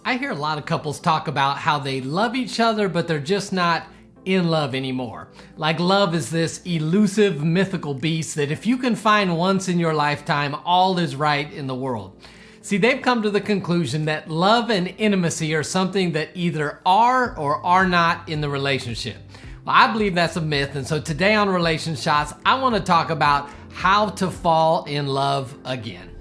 I hear a lot of couples talk about how they love each other, but they're just not in love anymore. Like love is this elusive, mythical beast that if you can find once in your lifetime, all is right in the world. See, they've come to the conclusion that love and intimacy are something that either are or are not in the relationship. Well, I believe that's a myth, and so today on Relation Shots, I want to talk about how to fall in love again.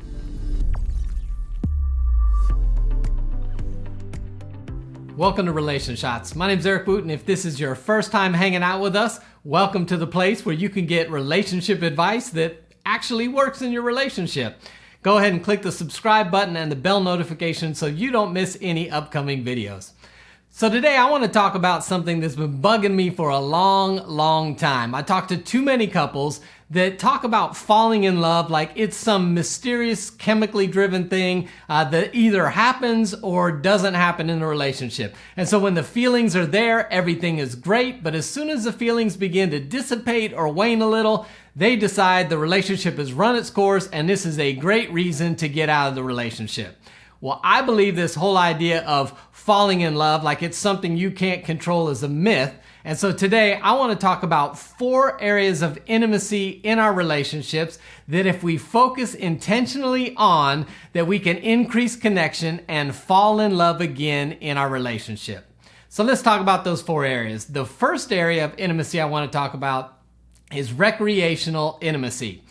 Welcome to Relation Shots. My name's Eric Boot, and if this is your first time hanging out with us, welcome to the place where you can get relationship advice that actually works in your relationship. Go ahead and click the subscribe button and the bell notification so you don't miss any upcoming videos. So today I want to talk about something that's been bugging me for a long time. I talk to too many couples that talk about falling in love like it's some mysterious chemically driven thing that either happens or doesn't happen in a relationship. And so when the feelings are there, everything is great, but as soon as the feelings begin to dissipate or wane a little, they decide the relationship has run its course and this is a great reason to get out of the relationship. Well, I believe this whole idea of falling in love like it's something you can't control is a myth. And so today I want to talk about 4 areas of intimacy in our relationships that if we focus intentionally on, that we can increase connection and fall in love again in our relationship. So let's talk about those 4 areas. The first area of intimacy I want to talk about is recreational intimacy.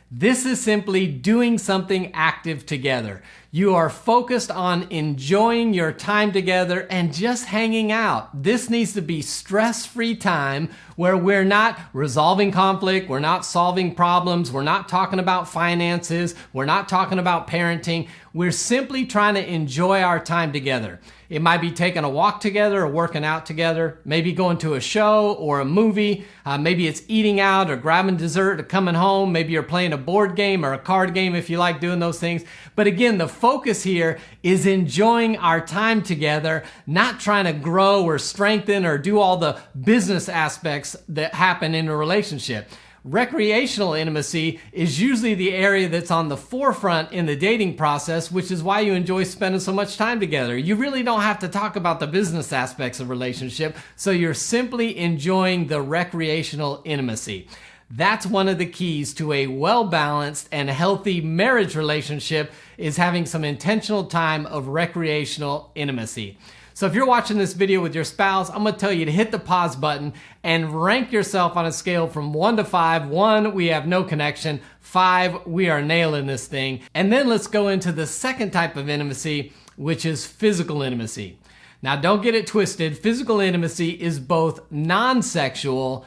This is simply doing something active together. You are focused on enjoying your time together and just hanging out. This needs to be stress-free time where we're not resolving conflict, we're not solving problems, we're not talking about finances, we're not talking about parenting. We're simply trying to enjoy our time together. It might be taking a walk together or working out together, maybe going to a show or a movie, maybe it's eating out or grabbing dessert or coming home, maybe you're playing a board game or a card game if you like doing those things. But again, the focus here is enjoying our time together, not trying to grow or strengthen or do all the business aspects that happen in a relationship. Recreational intimacy is usually the area that's on the forefront in the dating process, which is why you enjoy spending so much time together. You really don't have to talk about the business aspects of relationship, so you're simply enjoying the recreational intimacy. That's one of the keys to a well-balanced and healthy marriage relationship is having some intentional time of recreational intimacy. So if you're watching this video with your spouse, I'm going to tell you to hit the pause button and rank yourself on a scale from 1 to 5. 1, we have no connection. 5, we are nailing this thing. And then let's go into the second type of intimacy, which is physical intimacy. Now don't get it twisted. Physical intimacy is both non-sexual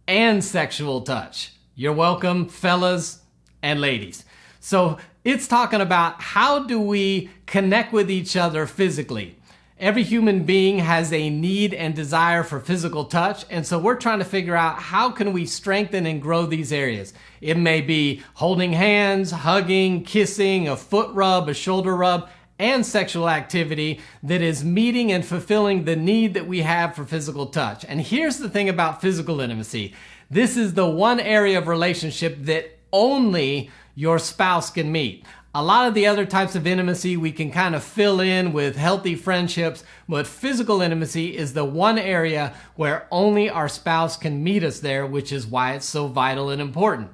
and sexual touch. You're welcome, fellas and ladies. So it's talking about how do we connect with each other physically. Every human being has a need and desire for physical touch, and so we're trying to figure out how can we strengthen and grow these areas. It may be holding hands, hugging, kissing, a foot rub, a shoulder rub, and sexual activity that is meeting and fulfilling the need that we have for physical touch. And here's the thing about physical intimacy. This is the one area of relationship that only your spouse can meet. A lot of the other types of intimacy we can kind of fill in with healthy friendships, but physical intimacy is the one area where only our spouse can meet us there, which is why it's so vital and important.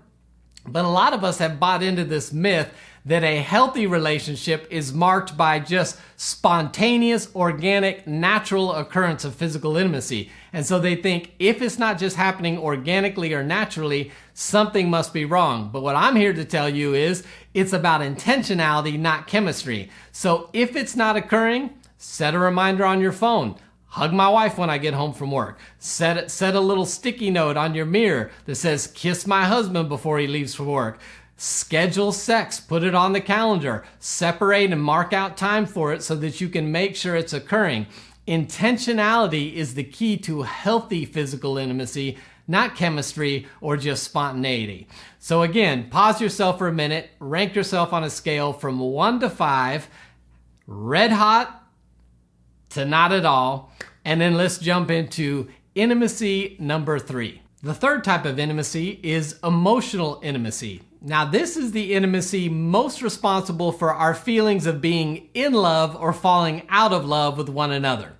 But a lot of us have bought into this myth that a healthy relationship is marked by just spontaneous, organic, natural occurrence of physical intimacy. And so they think if it's not just happening organically or naturally, something must be wrong. But what I'm here to tell you is it's about intentionality, not chemistry. So if it's not occurring, set a reminder on your phone. Hug my wife when I get home from work. Set a little sticky note on your mirror that says, kiss my husband before he leaves for work. Schedule sex, put it on the calendar, separate and mark out time for it so that you can make sure it's occurring. Intentionality is the key to healthy physical intimacy, not chemistry or just spontaneity. So again, pause yourself for a minute, rank yourself on a scale from 1 to 5, red hot to not at all, and then let's jump into intimacy number 3. The third type of intimacy is emotional intimacy. Now, this is the intimacy most responsible for our feelings of being in love or falling out of love with one another.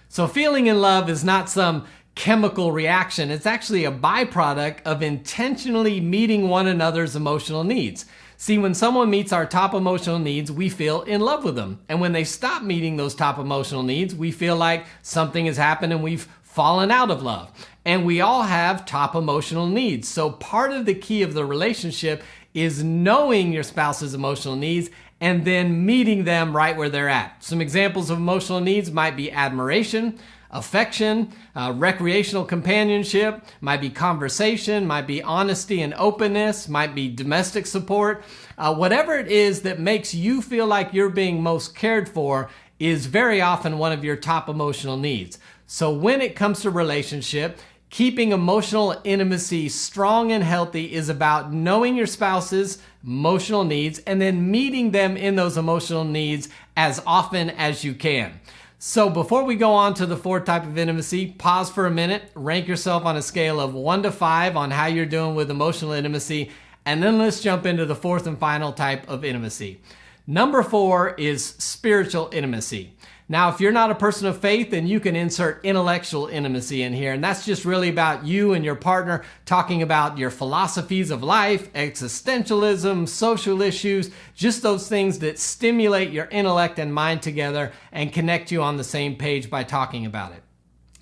So feeling in love is not some chemical reaction. It's actually a byproduct of intentionally meeting one another's emotional needs. See, when someone meets our top emotional needs, we feel in love with them. And when they stop meeting those top emotional needs, we feel like something has happened and we've fallen out of love. And we all have top emotional needs. So part of the key of the relationship is knowing your spouse's emotional needs and then meeting them right where they're at. Some examples of emotional needs might be admiration, affection, recreational companionship, might be conversation, might be honesty and openness, might be domestic support. Whatever it is that makes you feel like you're being most cared for is very often one of your top emotional needs. So when it comes to relationship, keeping emotional intimacy strong and healthy is about knowing your spouse's emotional needs and then meeting them in those emotional needs as often as you can. So before we go on to the fourth type of intimacy, pause for a minute, rank yourself on a scale of 1 to 5 on how you're doing with emotional intimacy, and then let's jump into the fourth and final type of intimacy. Number 4 is spiritual intimacy. Now, if you're not a person of faith, then you can insert intellectual intimacy in here. And that's just really about you and your partner talking about your philosophies of life, existentialism, social issues, just those things that stimulate your intellect and mind together and connect you on the same page by talking about it.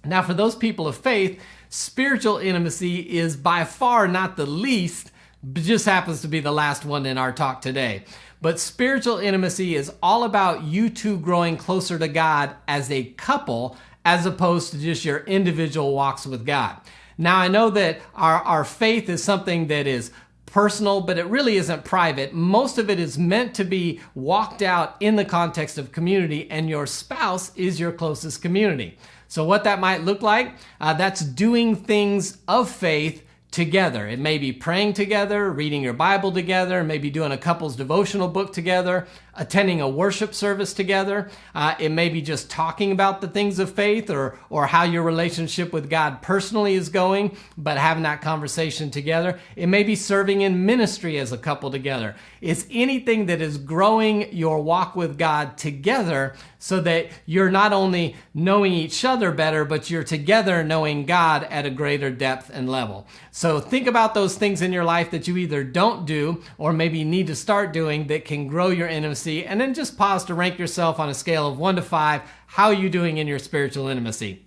Now, for those people of faith, spiritual intimacy is by far not the least, but just happens to be the last one in our talk today. But spiritual intimacy is all about you two growing closer to God as a couple, as opposed to just your individual walks with God. Now, I know that our faith is something that is personal, but it really isn't private. Most of it is meant to be walked out in the context of community, and your spouse is your closest community. So what that might look like, that's doing things of faith together. It may be praying together, reading your Bible together, maybe doing a couple's devotional book together, attending a worship service together. It may be just talking about the things of faith or how your relationship with God personally is going, but having that conversation together. It may be serving in ministry as a couple together. It's anything that is growing your walk with God together so that you're not only knowing each other better, but you're together knowing God at a greater depth and level. So think about those things in your life that you either don't do or maybe need to start doing that can grow your intimacy, and then just pause to rank yourself on a scale of 1 to 5. How are you doing in your spiritual intimacy?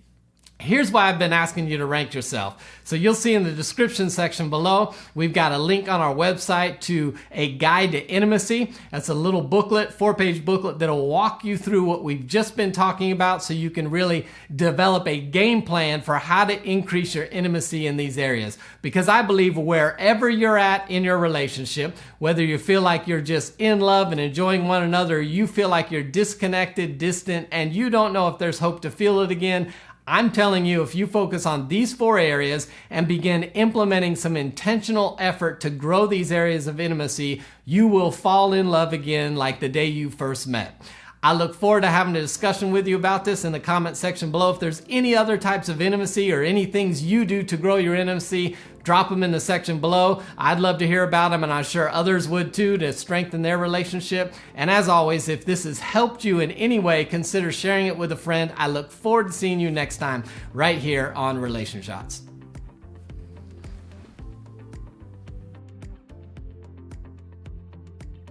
Here's why I've been asking you to rank yourself. So you'll see in the description section below, we've got a link on our website to a guide to intimacy. That's a little booklet, 4-page booklet that'll walk you through what we've just been talking about so you can really develop a game plan for how to increase your intimacy in these areas. Because I believe wherever you're at in your relationship, whether you feel like you're just in love and enjoying one another, you feel like you're disconnected, distant, and you don't know if there's hope to feel it again, I'm telling you, if you focus on these 4 areas and begin implementing some intentional effort to grow these areas of intimacy, you will fall in love again like the day you first met. I look forward to having a discussion with you about this in the comment section below. If there's any other types of intimacy or any things you do to grow your intimacy, drop them in the section below. I'd love to hear about them, and I'm sure others would too, to strengthen their relationship. And as always, if this has helped you in any way, consider sharing it with a friend. I look forward to seeing you next time right here on Relation Shots.